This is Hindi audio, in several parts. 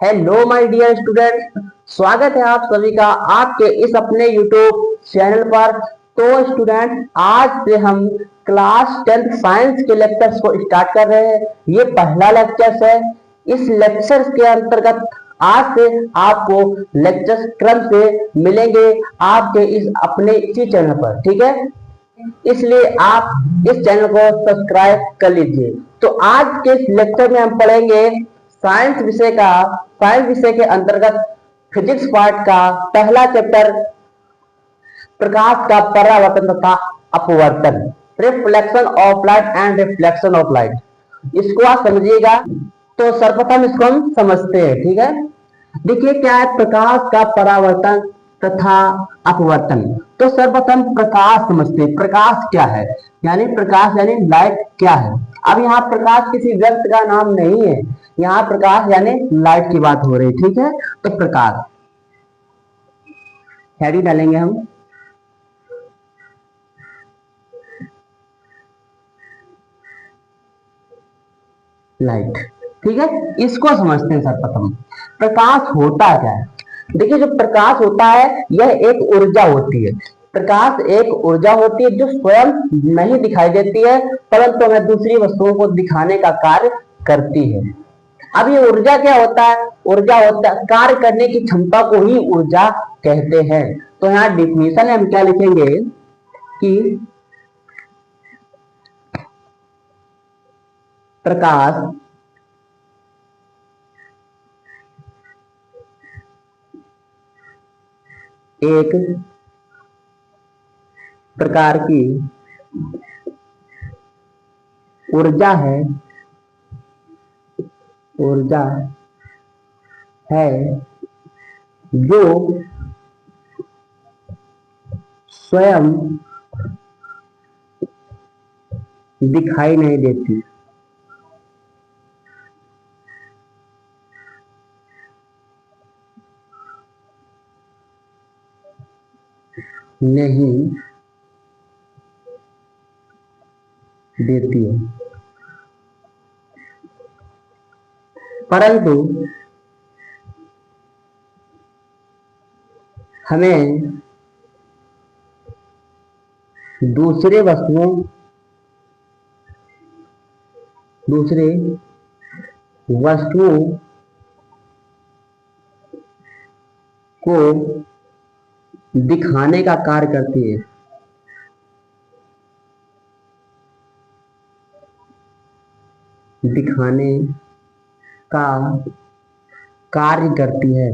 हेलो माय डियर स्टूडेंट्स, स्वागत है आप सभी का आपके इस अपने यूट्यूब चैनल पर। तो स्टूडेंट, आज से हम क्लास 10th साइंस के लेक्चर्स को स्टार्ट कर रहे हैं। ये पहला लेक्चर है। इस लेक्चर के अंतर्गत आज से आपको लेक्चर्स क्रम से मिलेंगे आपके इस अपने इसी चैनल पर, ठीक है। इसलिए आप इस चैनल को सब्सक्राइब कर लीजिए। तो आज के इस लेक्चर में हम पढ़ेंगे साइंस विषय के अंतर्गत फिजिक्स पार्ट का पहला चैप्टर, प्रकाश का परावर्तन तथा अपवर्तन, reflection of light and reflection of light. इसको आप समझिएगा। तो सर्वप्रथम इसको हम समझते हैं, ठीक है। देखिए क्या है प्रकाश का परावर्तन तथा अपवर्तन। तो सर्वप्रथम प्रकाश समझते हैं। प्रकाश क्या है, यानी प्रकाश यानी लाइट क्या है। अब यहाँ प्रकाश किसी व्यक्ति का नाम नहीं है, यहाँ प्रकाश यानी लाइट की बात हो रही है, ठीक है। तो प्रकाश हेडिंग डालेंगे हम, लाइट, ठीक है। इसको समझते हैं सर्वप्रथम। प्रकाश होता क्या है। देखिए जो प्रकाश होता है यह एक ऊर्जा होती है। प्रकाश एक ऊर्जा होती है जो स्वयं नहीं दिखाई देती है, परंतु हमें दूसरी वस्तुओं को दिखाने का कार्य करती है। अब ये ऊर्जा क्या होता है। ऊर्जा होता है कार्य करने की क्षमता को ही ऊर्जा कहते हैं। तो यहाँ डिफिनेशन हम क्या लिखेंगे कि प्रकाश एक प्रकार की ऊर्जा है, ऊर्जा है जो स्वयं दिखाई नहीं देती, नहीं देती है, परंतु हमें दूसरे वस्तुओं को दिखाने का कार्य करती है, दिखाने का कार्य करती है।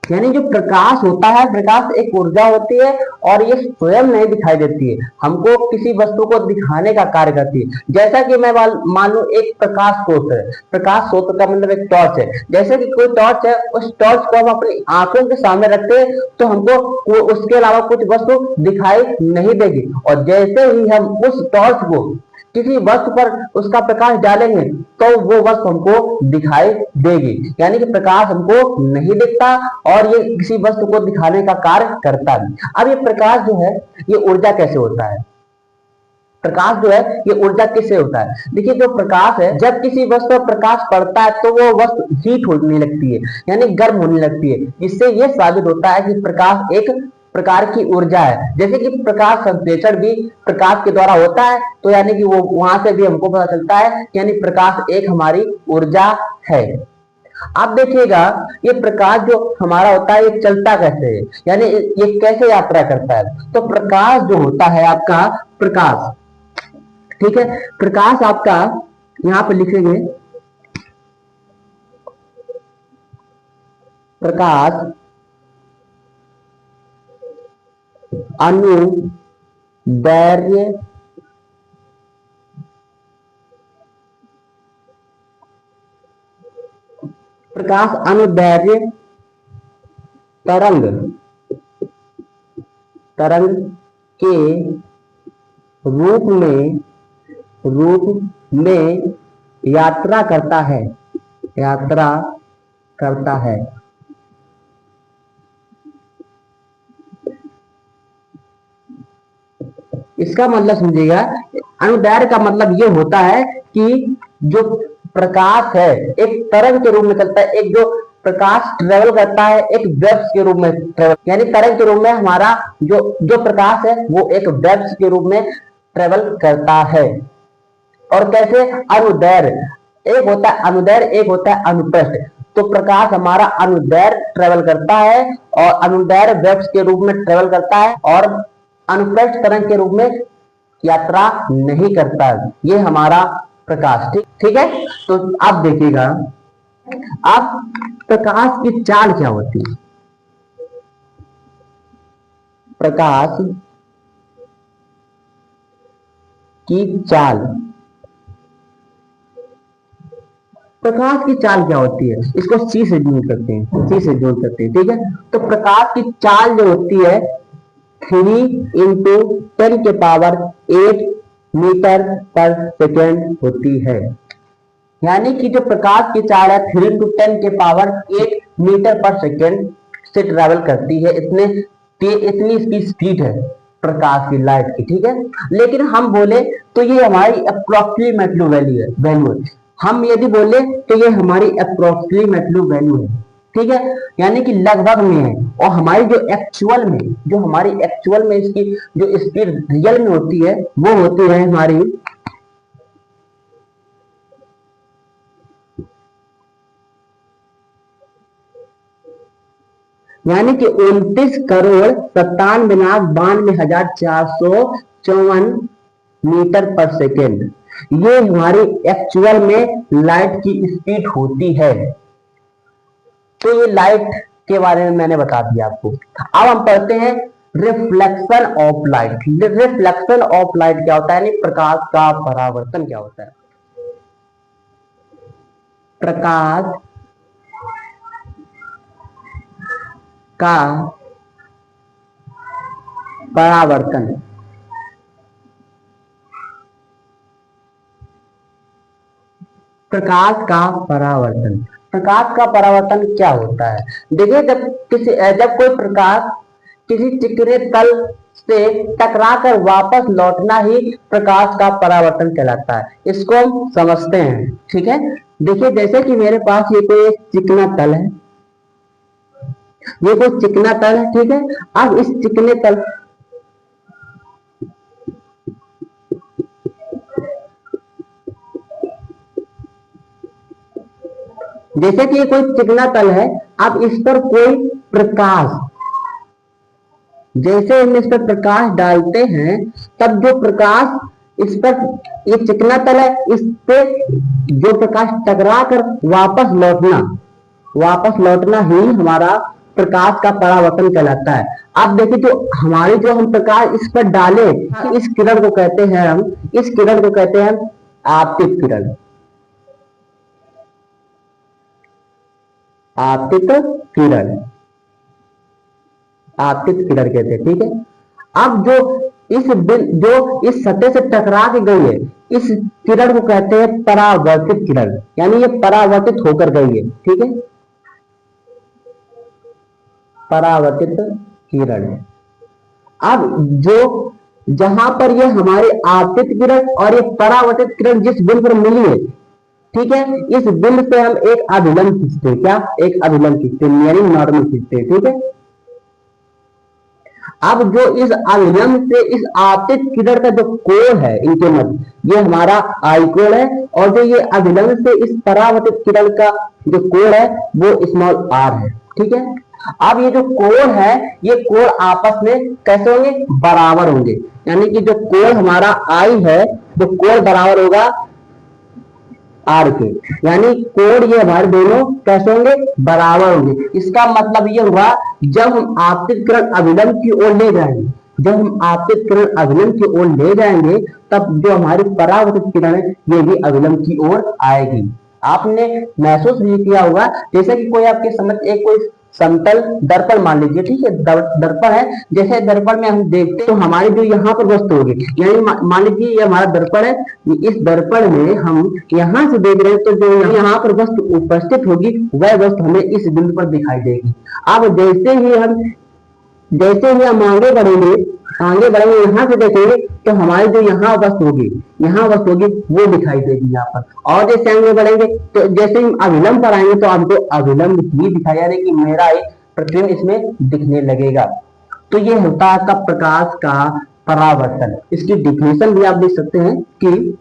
यानी जो प्रकाश होता है, प्रकाश एक ऊर्जा होती है और ये स्वयं नहीं दिखाई देती है, हमको किसी वस्तु को दिखाने का कार्य करती है। जैसा कि मैं मान लू एक प्रकाश स्रोत है। प्रकाश स्रोत का मतलब एक टॉर्च है। जैसे कि कोई टॉर्च है, उस टॉर्च को हम अपनी आंखों के सामने रखते हैं तो हमको उसके अलावा कुछ वस्तु दिखाई नहीं देगी। और जैसे ही हम उस टॉर्च को किसी वस्तु पर उसका प्रकाश डालेंगे तो वो वस्तु हमको दिखाई देगी। यानी कि प्रकाश हमको नहीं दिखता और ये किसी वस्तु को दिखाने का कार्य करता भी। अब ये प्रकाश जो है ये ऊर्जा कैसे होता है। प्रकाश जो है ये ऊर्जा किससे होता है। देखिए जो प्रकाश है, जब किसी वस्तु पर प्रकाश पड़ता है तो वो वस्तु हीट होने लगती है, यानी गर्म होने लगती है। इससे ये साबित होता है कि प्रकाश एक प्रकार की ऊर्जा है। जैसे कि प्रकाश संश्लेषण भी प्रकाश के द्वारा होता है, तो यानी कि वो वहां से भी हमको पता चलता है, यानी प्रकाश एक हमारी ऊर्जा है। आप देखिएगा ये प्रकाश जो हमारा होता है ये चलता कैसे है, यानी ये कैसे यात्रा करता है। तो प्रकाश जो होता है आपका प्रकाश, ठीक है, प्रकाश आपका यहां पर लिखेंगे प्रकाश अनुदैर्ध्य प्रकाश अनुदैर्ध्य तरंग तरंग के रूप में यात्रा करता है, यात्रा करता है। इसका मतलब समझिएगा, अनुदैर्घ्य का मतलब ये होता है कि जो प्रकाश है एक तरंग के रूप में चलता है, एक जो प्रकाश ट्रेवल करता है एक वेव्स के रूप में ट्रेवल, यानी तरंग के रूप में हमारा जो जो प्रकाश है वो एक वेव्स के रूप में ट्रेवल करता है। और कैसे? अनुदैर्घ्य, एक होता है अनुदैर्घ्य, एक होता है अनुप्रस्थ। तो प्रकाश हमारा अनुदैर्घ्य ट्रेवल करता है और अनुदैर्घ्य वेव्स के रूप में ट्रेवल करता है और अनुप्रस्थ तरंग के रूप में यात्रा नहीं करता। ये हमारा प्रकाश, ठीक है। तो आप देखिएगा, आप प्रकाश की चाल क्या होती है? प्रकाश की चाल, प्रकाश की चाल क्या होती है? इसको सी से जोड़ करते हैं, सी से जोड़ करते हैं, ठीक है। तो प्रकाश की चाल जो होती है 3 इंटू 10 के पावर 8 मीटर पर सेकेंड होती है। यानी कि जो प्रकाश की चाल है 3 इंटू 10 के पावर 8 मीटर पर सेकेंड से ट्रेवल करती है। इतनी इसकी स्पीड है प्रकाश की, लाइट की, ठीक है। लेकिन हम बोले तो ये हमारी अप्रोक्सीमेटली वैल्यू है। हम यदि बोले तो ये हमारी अप्रोक्सीमेटली वैल्यू है, ठीक है, यानी कि लगभग में है। और हमारी जो हमारी एक्चुअल में इसकी जो स्पीड रियल में होती है वो होती है हमारी यानी कि 29,97,92,454 मीटर पर सेकेंड, ये हमारी एक्चुअल में लाइट की स्पीड होती है। तो ये लाइट के बारे में मैंने बता दिया आपको। अब हम पढ़ते हैं reflection of light. Reflection of light क्या होता है, यानी प्रकाश का परावर्तन क्या होता है? प्रकाश का परावर्तन, प्रकाश का परावर्तन, प्रकाश का परावर्तन क्या होता है? देखिए, जब कोई प्रकाश किसी चिकने तल से टकराकर वापस लौटना ही प्रकाश का परावर्तन कहलाता है। इसको हम समझते हैं, ठीक है। देखिए, जैसे कि मेरे पास ये कोई चिकना तल है, ये कोई चिकना तल है, ठीक है। अब इस चिकने तल जैसे कि ये कोई चिकना तल है, अब इस पर कोई प्रकाश, जैसे हम इस पर प्रकाश डालते हैं तब जो प्रकाश इस पर, ये चिकना तल है, इस पे जो प्रकाश टकरा कर वापस लौटना ही हमारा प्रकाश का परावर्तन कहलाता है। अब देखिए, जो हमारी जो हम प्रकाश इस पर डाले, इस किरण को कहते हैं आपतित किरण, आपतित किरण कहते हैं, ठीक है। अब जो इस सतह से टकरा के गई है, इस किरण को कहते हैं परावर्तित किरण, यानी ये परावर्तित होकर गई है, ठीक है, परावर्तित किरण। अब जहां पर ये हमारे आपतित किरण और ये परावर्तित किरण जिस बिंदु पर मिली है, ठीक है, इस बिंदु से हम एक अभिलंब खींचते हैं। क्या? एक अभिलंब खींचते हैं, यानी नॉर्मल खींचते हैं, ठीक है। अब जो इस अभिलंब से इस आपतित किरण का जो कोण है इनके मध्य, ये हमारा आई कोण है, और जो ये अभिलंब से इस परावर्तित किरण का जो कोण है वो स्मॉल आर है, ठीक है। अब ये जो कोण है, ये कोण आपस में कैसे होंगे? बराबर होंगे, यानी कि जो कोण हमारा आई है वो कोण बराबर होगा आर के, यानी कोण ये हमारे दोनों कैसे होंगे? बराबर होंगे। इसका मतलब ये हुआ, जब हम आपतित किरण अभिलंब की ओर ले जाएंगे, तब जो हमारी परावर्तित किरण है ये भी अभिलंब की ओर आएगी। आपने महसूस भी किया होगा, जैसे कि कोई आपके समझ एक कोई समतल दर्पण मान लीजिए, ठीक है, दर्पण है, जैसे दर्पण में हम देखते हैं तो हमारी जो यहाँ पर वस्तु होगी, यानी मान लीजिए ये हमारा दर्पण है, इस दर्पण में हम यहाँ से देख रहे हैं तो जो यहाँ पर वस्तु उपस्थित होगी वह वस्तु हमें इस बिंदु पर दिखाई देगी। अब जैसे ही हम आगे बढ़ेंगे आगे बढ़ेंगे, यहाँ से देखेंगे तो हमारी जो यहाँ वस्तु होगी, वो दिखाई देगी यहाँ पर। और जैसे आगे बढ़ेंगे तो जैसे हम अभिलंब पर आएंगे तो हमको अभिलंब ही दिखाई, यानी कि मेरा एक प्रतिबिंब इसमें दिखने लगेगा। तो ये होता है आपका प्रकाश का परावर्तन। इसकी डिफिनेशन भी आप देख सकते हैं कि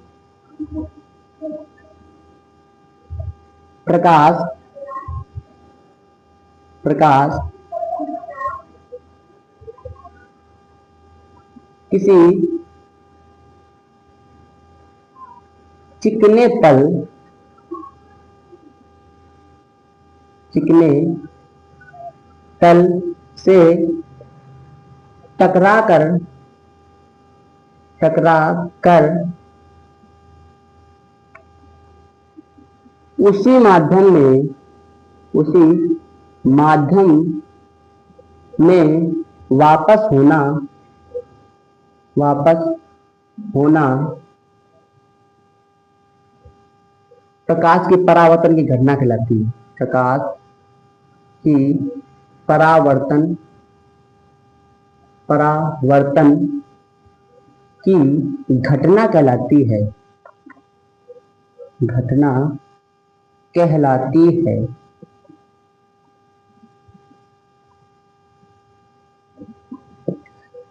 प्रकाश किसी चिकने तल से टकरा कर उसी माध्यम में वापस होना प्रकाश की परावर्तन की घटना कहलाती है। प्रकाश की परावर्तन की घटना कहलाती है।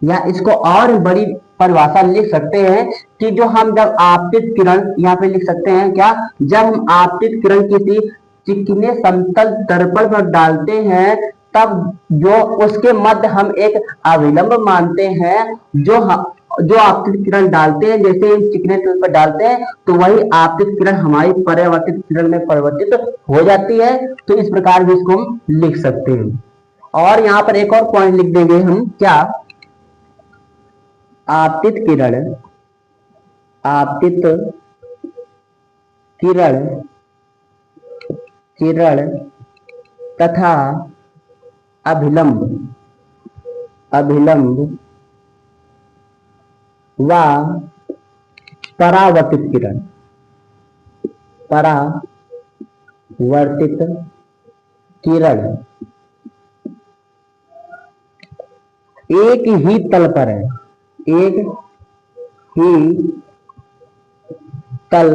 या इसको और बड़ी परिभाषा लिख सकते हैं कि जो हम जब आपतित किरण, यहाँ पे लिख सकते हैं क्या, जब हम आपतित किरण किसी चिकने समतल दर्पण पर डालते हैं तब जो उसके मध्य हम एक अभिलंब मानते हैं, जो आपतित किरण डालते हैं, जैसे हम चिकने तल पर डालते हैं तो वही आपतित किरण हमारी परावर्तित किरण में परिवर्तित हो जाती है। तो इस प्रकार भी इसको हम लिख सकते हैं। और यहाँ पर एक और पॉइंट लिख देंगे हम, क्या, आपतित किरण तथा अभिलंब व परावर्तित किरण एक ही तल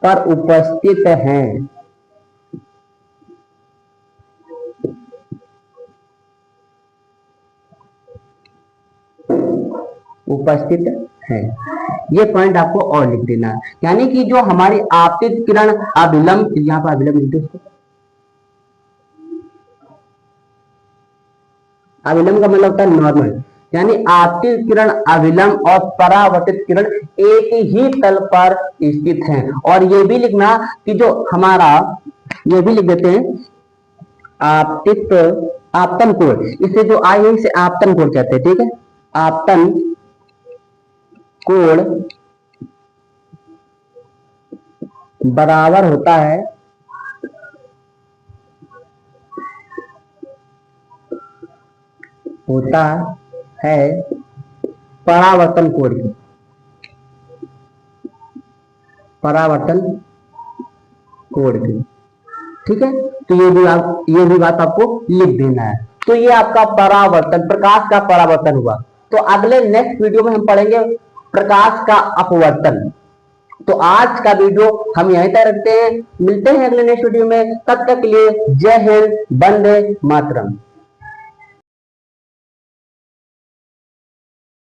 पर उपस्थित हैं। ये पॉइंट आपको और लिख देना है। यानी कि जो हमारी आपतित किरण अभिलंब, यहाँ पर अभिलंब लिख दो, अभिलंब का मतलब होता है नॉर्मल, यानी आपतित किरण, अभिलंब और परावर्तित किरण एक ही तल पर स्थित हैं। और ये भी लिखना कि जो हमारा, ये भी लिख देते हैं आपतन कोण, इसे जो आई है इसे आपतन कोण कहते हैं, ठीक है। आपतन कोण बराबर होता है परावर्तन कोण की, ठीक है। तो ये भी बात आपको लिख देना है। तो ये आपका परावर्तन, प्रकाश का परावर्तन हुआ। तो अगले नेक्स्ट वीडियो में हम पढ़ेंगे प्रकाश का अपवर्तन। तो आज का वीडियो हम यहीं तक रखते हैं, मिलते हैं अगले नेक्स्ट वीडियो में। तब तक के लिए जय हिंद, वंदे मातरम।